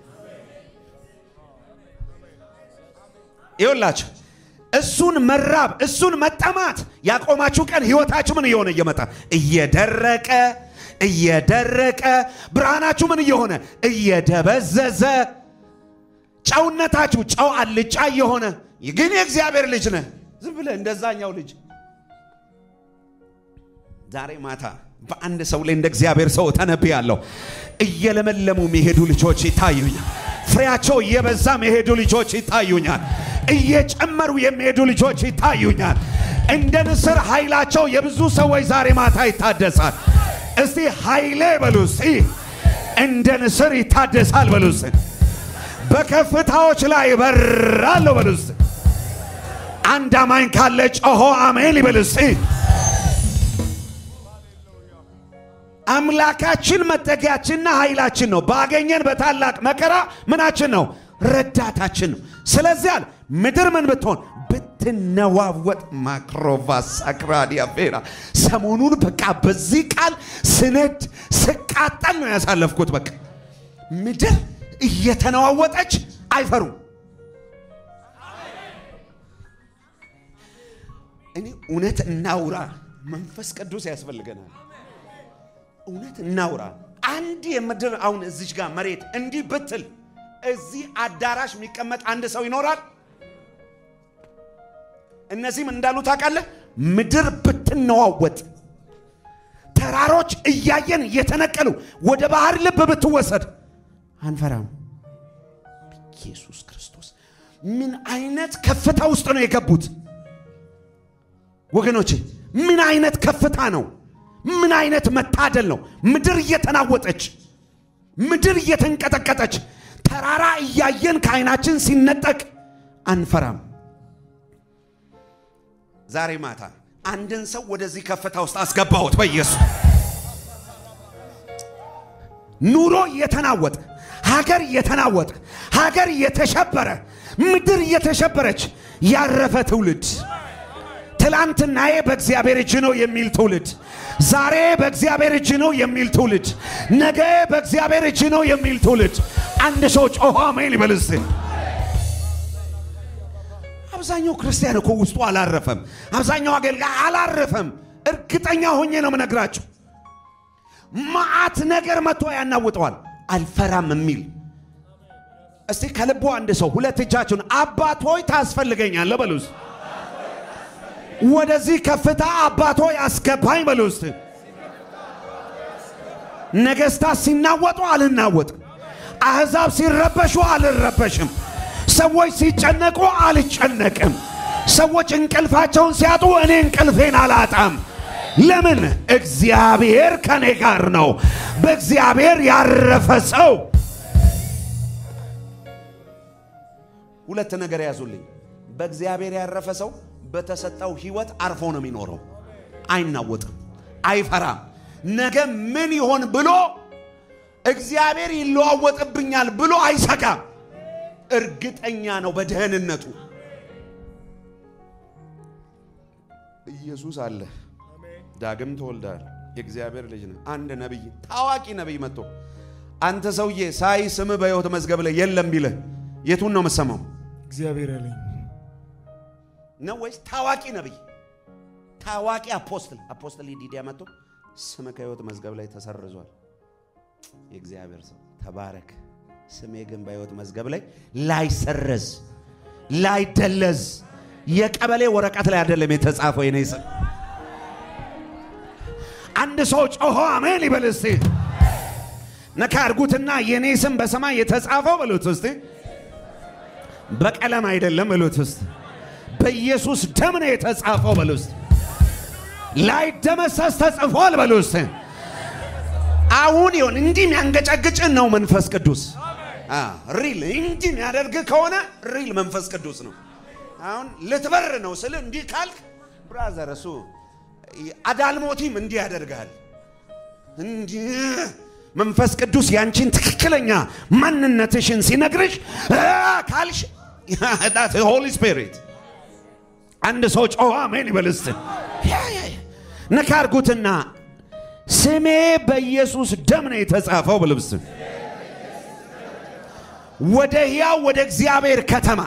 ይኸውላችሁ እሱን መራብ እሱን መጠማት ያቆማችሁ ቀን ሕይወታችሁ ምን እየሆነ እየመጣ እየደረቀ ብርሃናችሁ ምን እየሆነ እየደበዘዘ ጫውነታችሁ ጫው አልጫ የሆነ ግን የእግዚአብሔር ልጅ ነህ ዝም ብለህ እንደዛኛው ልጅ ዛሬ ማታ በአንድ ሰው ላይ እንደ እግዚአብሔር ሰው ተነብያለሁ እየለመለሙ የሚሄዱ ልጆች ይታዩኛል ፍሬያቸው እየበዛ የሚሄዱ ልጆች ይታዩኛል እየጨመሩ የሚሄዱ ልጆች ይታዩኛል እንደ ንስር ኃይላቸው የብዙ ሰዎች ዛሬ ማታ ይታደሳል እስቲ ኃይሌ በሉስ እንደ ንስር ይታደሳል በሉስ በከፍታዎች ላይ በራለሁ በሉስ አንድ አማኝ ካለ ጮሆ አሜን ይበልስ አምላካችን መጠጊያችንና ኃይላችን ነው ባገኘን በታላቅ መከራ ምናችን ነው ረዳታችን ነው ስለዚህ ምድር ምን ብትሆን ብትነዋወጥ ማክሮቫስ አክራዲያ ቬራ ሰሞኑን በቃ በዚህ ቃል ስነድ ስቃጠል ነው ያሳለፍኩት በቃ ምድር እየተነዋወጠች አይፈሩ እኔ እውነት እናውራ መንፈስ ቅዱስ ያስፈልገናል እውነት እናውራ አንድ የምድር አሁን እዚህ ጋር መሬት እንዲ ብትል እዚህ አዳራሽ የሚቀመጥ አንድ ሰው ይኖራል እነዚህም እንዳሉ ታውቃለህ ምድር ብትነዋወጥ ተራሮች እያየን እየተነቀሉ ወደ ባህር ልብ ብትወሰድ አንፈራም ኢየሱስ ክርስቶስ ምን አይነት ከፍታ ውስጥ ነው የገቡት ወገኖቼ ምን አይነት ከፍታ ነው ምን አይነት መታደል ነው ምድር እየተናወጠች ምድር እየተንቀጠቀጠች ተራራ እያየን ከዓይናችን ሲነጠቅ አንፈራም ዛሬ ማታ አንድን ሰው ወደዚህ ከፍታ ውስጥ አስገባሁት በኢየሱስ ኑሮ እየተናወጠ ሀገር እየተናወጠ ሀገር እየተሸበረ ምድር እየተሸበረች ያረፈ ትውልድ ትላንትናዬ በእግዚአብሔር እጅ ነው የሚል ትውልድ ዛሬ በእግዚአብሔር እጅ ነው የሚል ትውልድ ነገ በእግዚአብሔር እጅ ነው የሚል ትውልድ አንድ ሰው ጮሆ አሜን ይበልስ አብዛኛው ክርስቲያን እኮ ውስጡ አላረፈም አብዛኛው አገልጋይ አላረፈም እርግጠኛ ሆኜ ነው መነግራችሁ ማአት ነገር መጥቶ ያናውጠዋል አልፈራም የሚል እስቲ ከልቦ አንድ ሰው ሁለት እጃችሁን አባት ሆይ ታስፈልገኛለህ በሉስ ወደዚህ ከፍታ አባት ሆይ አስገባኝ በሉስ ነገስታት ሲናወጡ አልናወጥም አህዛብ ሲረበሹ አልረበሽም ሰዎች ሲጨነቁ አልጨነቅም ሰዎች እንቅልፋቸውን ሲያጡ እኔ እንቅልፌን አላጣም ለምን እግዚአብሔር ከኔ ጋር ነው በእግዚአብሔር ያረፈ ሰው ሁለት ነገር ያዙልኝ በእግዚአብሔር ያረፈ ሰው በተሰጠው ህይወት አርፎ ነው የሚኖረው አይናወጥም አይፈራም ነገ ምን ይሆን ብሎ እግዚአብሔር ይለዋወጥብኛል ብሎ አይሰጋም እርግጠኛ ነው በደህንነቱ ኢየሱስ አለ ዳግም ተወልዷል የእግዚአብሔር ልጅ ነው አንድ ነብይ ታዋቂ ነብይ መጥቶ አንተ ሰውዬ ሳይ ስም በሕይወት መዝገብ ላይ የለም ቢለ የቱን ነው መሰማው እግዚአብሔር አለኝ ነው ወይስ ታዋቂ ነብይ ታዋቂ አፖስትል ዲዲያ መጥቶ ስም ከሕይወት መዝገብ ላይ ተሰርዟል የእግዚአብሔር ሰው ተባረክ ስሜ ግን በሕይወት መዝገብ ላይ ላይሰረዝ ላይደለዝ የቀበሌ ወረቀት ላይ አይደለም የተጻፈው የኔ ስም አንድ ሰው ጮሆ አሜን ይበልስ ነካርጉትና የኔ ስም በሰማይ የተጻፈው በሉት እስቲ በቀለም አይደለም በሉት እስቲ በኢየሱስ ደም ነው የተጻፈው በሉት ላይደመሰስ ተጽፏል በሉት አሁን ይሁን እንዲህ የሚያንገጫግጭን ነው መንፈስ ቅዱስ ሪል እንዲህ የሚያደርግ ከሆነ ሪል መንፈስ ቅዱስ ነው አሁን ልትበር ነው ስለ እንዲህ ካልክ ብራዘር እሱ አዳልሞቲም እንዲህ ያደርጋል እንዲህ መንፈስ ቅዱስ ያንቺን ትክክለኛ ማንነትሽን ሲነግርሽ ካልሽ that's the Holy Spirit አንድ ሰው ጮኸ አሜን ይበልስ ነካርጉትና ስሜ በኢየሱስ ደም ነው የተጻፈው በልብስ ወደ ሕያው ወደ እግዚአብሔር ከተማ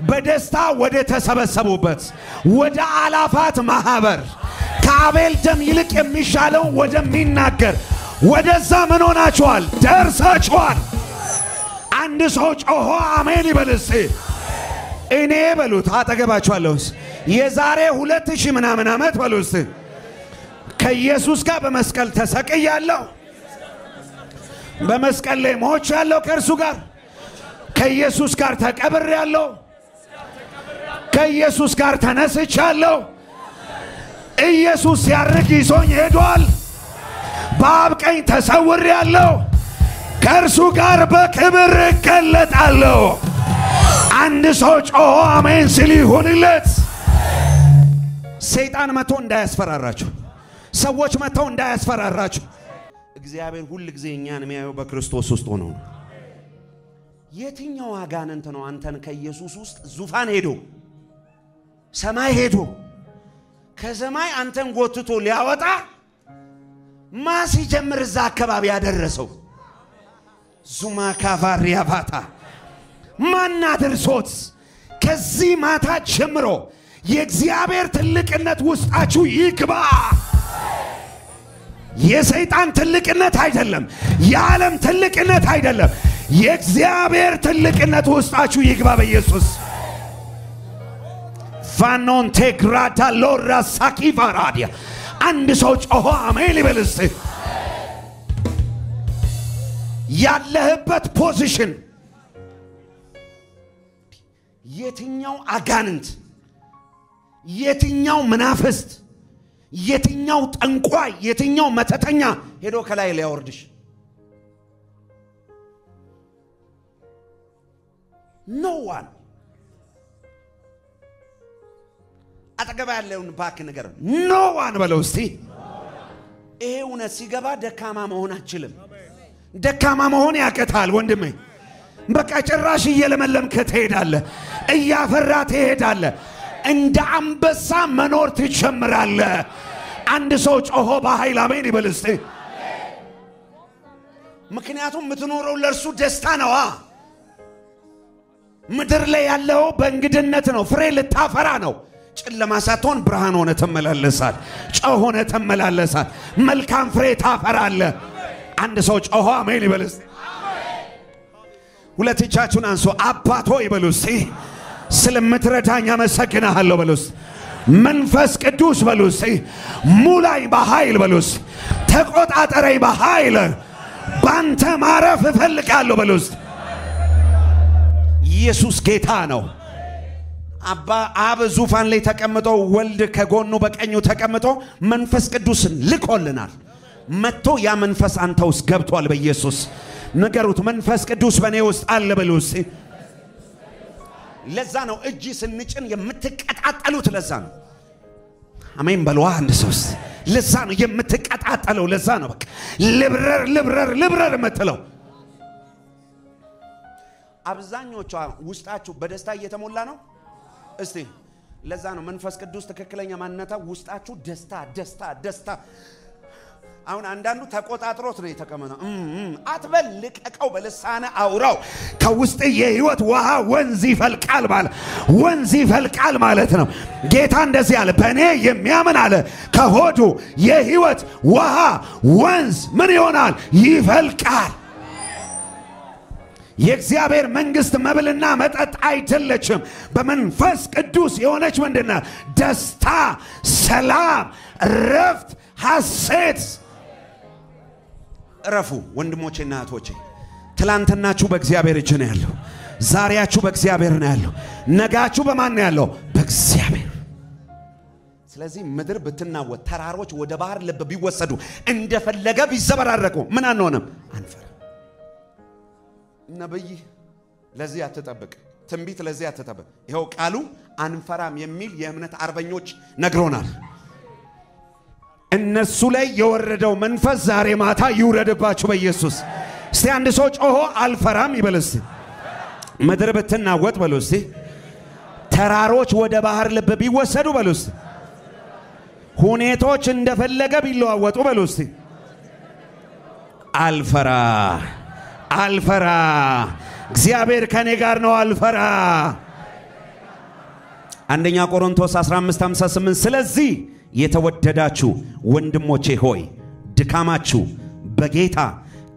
በደስታ ወደ ተሰበሰቡበት ወደ አላፋት ማህበር ከአቤል ደም ይልቅ የሚሻለው ወደሚናገር ወደዛ ምን ሆናችኋል ደርሳችኋል አንድ ሰው ጮሆ አሜን ይበልስ። እኔ በሉት አጠገባችኋለሁስ የዛሬ 2000 ምናምን ዓመት በሉስ ከኢየሱስ ጋር በመስቀል ተሰቅያለሁ። በመስቀል ላይ ሞቻለሁ ከእርሱ ጋር ከኢየሱስ ጋር ተቀብሬያለሁ። ከኢየሱስ ጋር ተነስቻለሁ። ኢየሱስ ሲያርግ ይዞኝ ሄዷል። በአብ ቀኝ ተሰውሬያለሁ። ከእርሱ ጋር በክብር እገለጣለሁ። አንድ ሰው ጮሆ አሜን ሲል ይሁንለት። ሰይጣን መጥቶ እንዳያስፈራራችሁ፣ ሰዎች መጥተው እንዳያስፈራራችሁ። እግዚአብሔር ሁሉ ጊዜ እኛን የሚያየው በክርስቶስ ውስጥ ሆኖ ነው። የትኛው አጋንንት ነው አንተን ከኢየሱስ ውስጥ ዙፋን ሄዶ ሰማይ ሄዶ ከሰማይ አንተን ጎትቶ ሊያወጣ ማሲ ጀምር እዛ አካባቢ ያደረሰው? ዙማ ካቫሪያ ባታ ማን አድርሶት? ከዚህ ማታ ጀምሮ የእግዚአብሔር ትልቅነት ውስጣችሁ ይግባ። የሰይጣን ትልቅነት አይደለም፣ የዓለም ትልቅነት አይደለም፣ የእግዚአብሔር ትልቅነት ውስጣችሁ ይግባ በኢየሱስ። ፋኖን ቴግራታ ሎራ ሳኪቫራዲያ አንድ ሰው ጮሆ አሜን ይበልስ። ያለህበት ፖዚሽን የትኛው አጋንንት፣ የትኛው መናፍስት፣ የትኛው ጠንቋይ፣ የትኛው መተተኛ ሄዶ ከላይ ሊያወርድሽ? no one አጠገባ ያለውን ባክ ነገር no one በለው እስቲ። ይሄ እውነት ሲገባ ደካማ መሆን አትችልም። ደካማ መሆን ያቀታል ወንድሜ። በቃ ጭራሽ እየለመለምክ ትሄዳለህ፣ እያፈራ ትሄዳለህ፣ እንደ አንበሳ መኖር ትጀምራለህ። አንድ ሰው ጮሆ በኃይል አሜን ይበል እስቲ። ምክንያቱም የምትኖረው ለእርሱ ደስታ ነዋ። ምድር ላይ ያለው በእንግድነት ነው፣ ፍሬ ልታፈራ ነው። ጨለማ ሳትሆን ብርሃን ሆነ ተመላለሳል፣ ጨው ሆነ ተመላለሳል፣ መልካም ፍሬ ታፈራለህ። አንድ ሰው ጮሆ አሜን ይበል እስቲ። ሁለት እጃችሁን አንሱ። አባት ሆይ በሉ እስቲ ስለምትረዳኝ አመሰግናለሁ በሉ እስቲ። መንፈስ ቅዱስ በሉ እስቲ ሙላኝ በኃይል በሉ እስቲ። ተቆጣጠረኝ በኃይል፣ ባንተ ማረፍ እፈልጋለሁ በሉ እስቲ። ኢየሱስ ጌታ ነው። አብ ዙፋን ላይ ተቀምጦ ወልድ ከጎኑ በቀኙ ተቀምጦ መንፈስ ቅዱስን ልኮልናል። መጥቶ ያ መንፈስ አንተ ውስጥ ገብቷል በኢየሱስ። ንገሩት መንፈስ ቅዱስ በኔ ውስጥ አለ በሉ እስቲ። ለዛ ነው እጅ ስንጭን የምትቀጣጠሉት። ለዛ ነው አሜን በሉ አንድ ሰው። ለዛ ነው የምትቀጣጠለው። ለዛ ነው በቃ ልብረር የምትለው። አብዛኞቹ ውስጣችሁ በደስታ እየተሞላ ነው። እስቲ ለዛ ነው መንፈስ ቅዱስ ትክክለኛ ማንነታ ውስጣችሁ ደስታ። አሁን አንዳንዱ ተቆጣጥሮት ነው የተቀመጠው። አትበል ልቀቀው፣ በልሳነ አውራው። ከውስጥ የሕይወት ውሃ ወንዝ ይፈልቃል ማለት ነው። ጌታ እንደዚህ አለ፣ በእኔ የሚያምን አለ ከሆዱ የሕይወት ውሃ ወንዝ ምን ይሆናል? ይፈልቃል። የእግዚአብሔር መንግስት መብልና መጠጥ አይደለችም። በመንፈስ ቅዱስ የሆነች ምንድነው? ደስታ፣ ሰላም፣ ረፍት፣ ሐሴት። ረፉ ወንድሞቼና እህቶቼ። ትላንትናችሁ በእግዚአብሔር እጅ ነው ያለው። ዛሬያችሁ በእግዚአብሔር ነው ያለው። ነጋችሁ በማን ነው ያለው? በእግዚአብሔር። ስለዚህ ምድር ብትናወጥ፣ ተራሮች ወደ ባህር ልብ ቢወሰዱ፣ እንደፈለገ ቢዘበራረቁ ምን አንሆንም? አንፈራ። ነብይ ለዚህ አትጠብቅ፣ ትንቢት ለዚህ አትጠብቅ። ይሄው ቃሉ አንፈራም የሚል የእምነት አርበኞች ነግሮናል። እነሱ ላይ የወረደው መንፈስ ዛሬ ማታ ይውረድባችሁ በኢየሱስ። እስቲ አንድ ሰው ጮሆ አልፈራም ይበል እስቲ። ምድር ብትናወጥ በሉ እስቲ። ተራሮች ወደ ባህር ልብ ቢወሰዱ በሉ እስቲ። ሁኔታዎች እንደፈለገ ቢለዋወጡ በሉ እስቲ። አልፈራ እግዚአብሔር ከኔ ጋር ነው። አልፈራ። አንደኛ ቆሮንቶስ 15:58 ስለዚህ የተወደዳችሁ ወንድሞቼ ሆይ ድካማችሁ በጌታ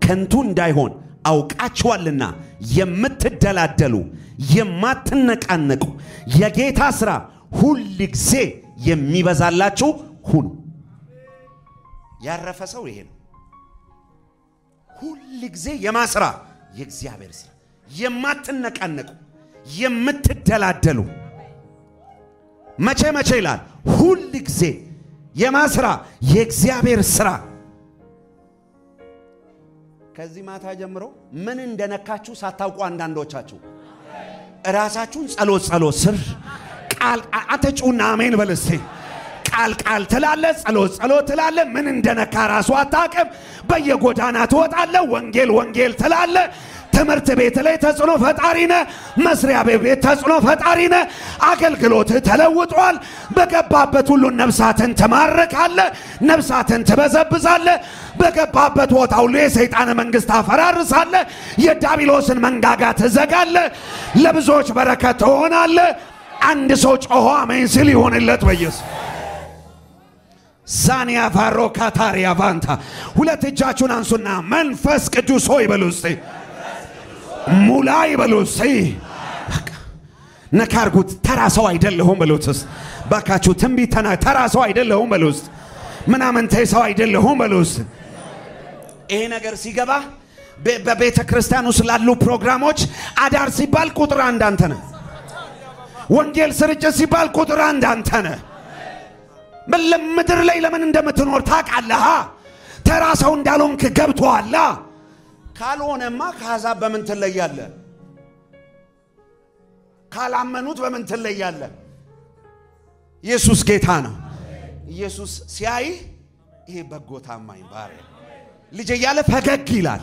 ከንቱ እንዳይሆን አውቃችኋልና የምትደላደሉ የማትነቃነቁ የጌታ ሥራ ሁሉ ጊዜ የሚበዛላችሁ ሁኑ። ያረፈ ሰው ይሄ ነው። ሁሉ ጊዜ የማስራ የእግዚአብሔር ሥራ የማትነቃነቁ የምትደላደሉ መቼ ይላል? ሁሉ ጊዜ የማስራ የእግዚአብሔር ሥራ። ከዚህ ማታ ጀምሮ ምን እንደነካችሁ ሳታውቁ አንዳንዶቻችሁ ራሳችሁን ጸሎት ስር ቃል አትጩና አሜን በልስቲ ቃል ትላለ ጸሎት ትላለ ምን እንደነካ ራሱ አታውቅም። በየጎዳና ትወጣለ ወንጌል ትላለ። ትምህርት ቤት ላይ ተጽዕኖ ፈጣሪ ነህ። መስሪያ ቤት ተጽዕኖ ፈጣሪ ነህ። አገልግሎት ተለውጧል። በገባበት ሁሉ ነፍሳትን ትማርካለህ፣ ነፍሳትን ትበዘብዛለህ። በገባበት ቦታ ሁሉ የሰይጣን መንግስት አፈራርሳለህ፣ የዲያብሎስን መንጋጋ ትዘጋለህ፣ ለብዙዎች በረከት ትሆናለህ። አንድ ሰው ጮሆ አሜን ሲል ይሆንለት በኢየሱስ ዛኒያ ፋሮ ካታሪያ ቫንታ። ሁለት እጃችሁን አንሱና መንፈስ ቅዱስ ሆይ በሉ እስቲ ሙላይ በሉ እስቲ ነካርጉት። ተራ ሰው አይደለሁም በሉት። ባካችሁ ትንቢት ተራ ሰው አይደለሁም በሉት። ምናምን ሰው አይደለሁም በሉት። ይሄ ነገር ሲገባ በቤተ ክርስቲያኑ ስላሉ ፕሮግራሞች አዳር ሲባል ቁጥር አንድ አንተ ነህ። ወንጌል ስርጭት ሲባል ቁጥር አንድ አንተ ነህ። ምድር ላይ ለምን እንደምትኖር ታውቃለህ። ተራ ሰው እንዳልሆንክ ገብቶሃል። ካልሆነማ ከአሕዛብ በምን ትለያለህ? ካላመኑት በምን ትለያለህ? ኢየሱስ ጌታ ነው። ኢየሱስ ሲያይ ይሄ በጎ ታማኝ ባሪያ ልጅ እያለ ፈገግ ይላል።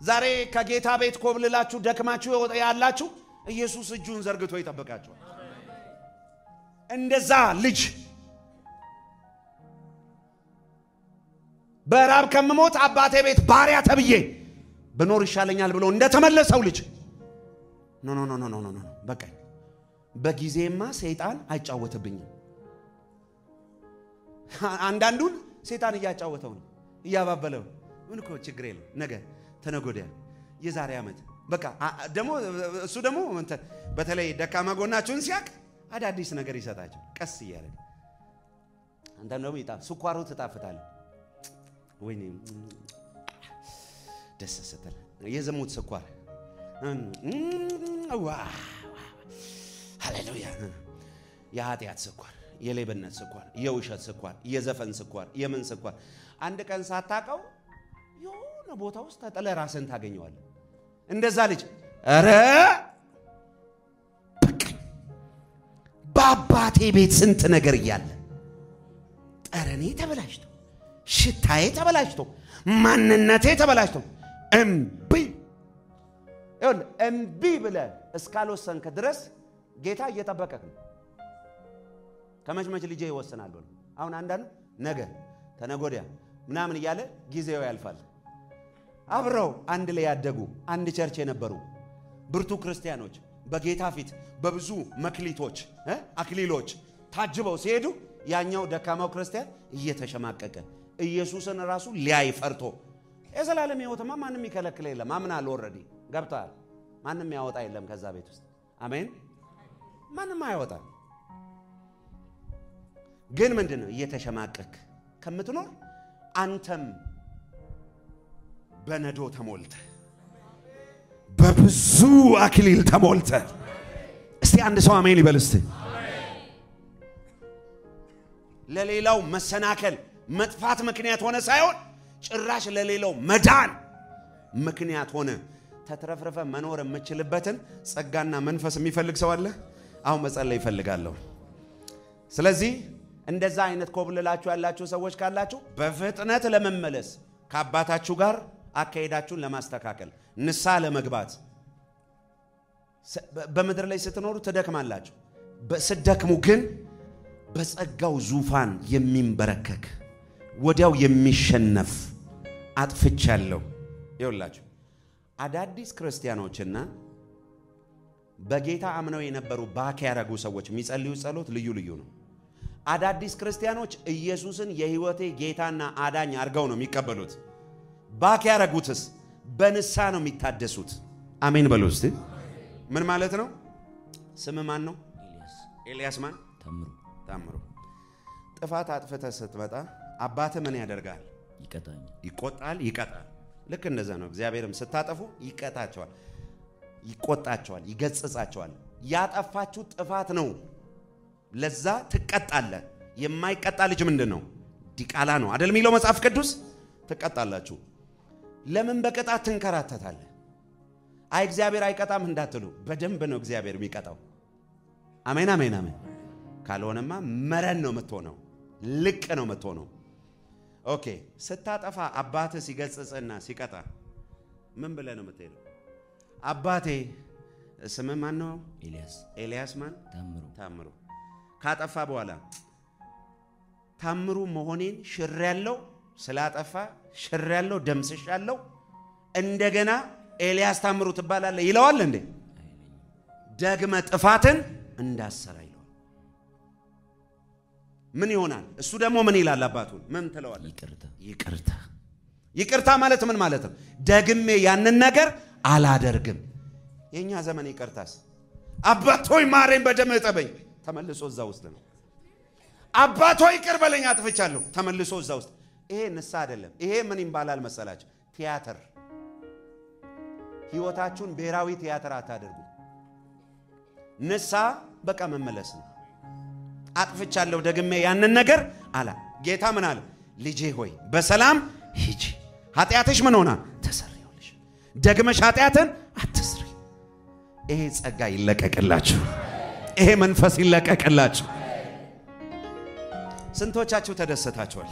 ዛሬ ከጌታ ቤት ኮብልላችሁ ደክማችሁ ያላችሁ ኢየሱስ እጁን ዘርግቶ ይጠብቃችኋል። እንደዛ ልጅ በራብ ከመሞት አባቴ ቤት ባሪያ ተብዬ በኖር ይሻለኛል ብሎ እንደተመለሰው ልጅ ኖ በቃ በጊዜማ ሰይጣን አይጫወትብኝም። አንዳንዱን ሰይጣን እያጫወተው ነው፣ እያባበለው ምን እኮ ችግር የለም ነገ ተነጎደ የዛሬ ዓመት በቃ ደሞ እሱ ደሞ በተለይ ደካማ ጎናችሁን ሲያቅ አዳዲስ ነገር ይሰጣቸው ቀስ ይያረግ። አንተም ደሞ ስኳሩ ትጣፍጣለህ ወይኔ ደስ ስትል የዘሙት ስኳር ሃሌሉያ። የኃጢአት ስኳር፣ የሌብነት ስኳር፣ የውሸት ስኳር፣ የዘፈን ስኳር፣ የምን ስኳር አንድ ቀን ሳታቀው የሆነ ቦታ ውስጥ ተጠለ ራስን ታገኘዋለህ። እንደዛ ልጅ አረ በአባቴ ቤት ስንት ነገር እያለ ጠረኔ ተበላሽቶ ሽታዬ ተበላሽቶ ማንነቴ ተበላሽቶ እምቢ ብለህ እስካልወሰንክ ድረስ ጌታ እየጠበቀህ ነው። ከመች ልጄ ይወስናል ብሎ አሁን አንዳንዱ ነገ ተነጎዲያ ምናምን እያለ ጊዜው ያልፋል። አብረው አንድ ላይ ያደጉ አንድ ቸርች የነበሩ ብርቱ ክርስቲያኖች በጌታ ፊት በብዙ መክሊቶች አክሊሎች ታጅበው ሲሄዱ ያኛው ደካማው ክርስቲያን እየተሸማቀቀ ኢየሱስን ራሱ ሊያይ ፈርቶ የዘላለም ሕይወትማ ማንንም ይከለክል የለም አምናል ኦሬዲ ገብቷል። ማንንም ያወጣ የለም ከዛ ቤት ውስጥ አሜን። ማንንም አይወጣ። ግን ምንድነው እየተሸማቀቅ ከምትኖር አንተም በነዶ ተሞልተ በብዙ አክሊል ተሞልተ እስቲ አንድ ሰው አሜን ይበል እስቲ። ለሌላው መሰናከል መጥፋት ምክንያት ሆነ ሳይሆን ጭራሽ ለሌላው መዳን ምክንያት ሆነ ተትረፍረፈ መኖር የምችልበትን ጸጋና መንፈስ የሚፈልግ ሰው አለ። አሁን መጸለይ ይፈልጋለሁ። ስለዚህ እንደዛ አይነት ኮብልላችሁ ያላችሁ ሰዎች ካላችሁ በፍጥነት ለመመለስ ከአባታችሁ ጋር አካሄዳችሁን ለማስተካከል ንስሐ ለመግባት በመድር ላይ ስትኖሩ ትደክማላችሁ። በስደክሙ ግን በጸጋው ዙፋን የሚንበረከክ ወዲያው የሚሸነፍ አጥፍቻለሁ። ይኸውላችሁ አዳዲስ ክርስቲያኖችና በጌታ አምነው የነበሩ ባክ ያረጉ ሰዎች የሚጸልዩ ጸሎት ልዩ ነው። አዳዲስ ክርስቲያኖች ኢየሱስን የሕይወቴ ጌታና አዳኝ አርገው ነው የሚቀበሉት። ባክ ያረጉትስ በንሳ ነው የሚታደሱት። አሜን በሉ እስቲ። ምን ማለት ነው? ስም ማን ነው? ኤልያስ ማን? ታምሩ። ጥፋት አጥፍተህ ስትመጣ አባቴ ምን ያደርጋል? ይቆጣል፣ ይቀጣል። ልክ እንደዛ ነው። እግዚአብሔርም ስታጠፉ ይቀጣቸዋል፣ ይቆጣቸዋል፣ ይገጽጻቸዋል። ያጠፋችሁ ጥፋት ነው፣ ለዛ ትቀጣለ። የማይቀጣ ልጅ ምንድነው? ዲቃላ ነው አይደል የሚለው መጽሐፍ ቅዱስ። ትቀጣላችሁ። ለምን በቅጣት ትንከራተታለ? አይ እግዚአብሔር አይቀጣም እንዳትሉ፣ በደንብ ነው እግዚአብሔር የሚቀጣው። አሜን አሜን አሜን። ካልሆነማ መረን ነው የምትሆነው፣ ልቅ ነው የምትሆነው። ኦኬ ስታጠፋ አባቴ ሲገጽጽና ሲቀጣ ምን ብለህ ነው የምትሄደው? አባቴ ስም ማን ነው? ኤልያስ ማን? ታምሩ። ካጠፋ በኋላ ታምሩ መሆኔን ሽሬያለሁ፣ ስላጠፋ ሽሬያለሁ፣ ደምስሻለሁ፣ እንደገና ኤልያስ ታምሩ ትባላለህ ይለዋል እንዴ? ደግመ ጥፋትን እንዳሰራ ይለዋል። ምን ይሆናል? እሱ ደግሞ ምን ይላል? አባቱን ምን ትለዋል? ይቅርታ ማለት ምን ማለት ነው? ደግሜ ያንን ነገር አላደርግም። የኛ ዘመን ይቅርታስ አባቶይ ማረኝ በደም እጠበኝ፣ ተመልሶ እዛ ውስጥ ነው። አባቶይ ይቅር በለኝ አጥፍቻለሁ፣ ተመልሶ እዛ ውስጥ። ይሄ ንሳ አይደለም። ይሄ ምን ይባላል መሰላችሁ? ቲያትር። ህይወታችሁን ብሔራዊ ቲያትር አታደርጉ። ንሳ በቃ መመለስ ነው። አጥፍቻለሁ ደግሜ ያንን ነገር አላ ጌታ ምን አለ? ልጄ ሆይ በሰላም ሂጂ፣ ኃጢአትሽ ምን ሆና ተሰረየልሽ፣ ደግመሽ ኃጢአትን አትስሪ። ይሄ ጸጋ ይለቀቅላችሁ፣ ይሄ መንፈስ ይለቀቅላችሁ። ስንቶቻችሁ ተደሰታችኋል?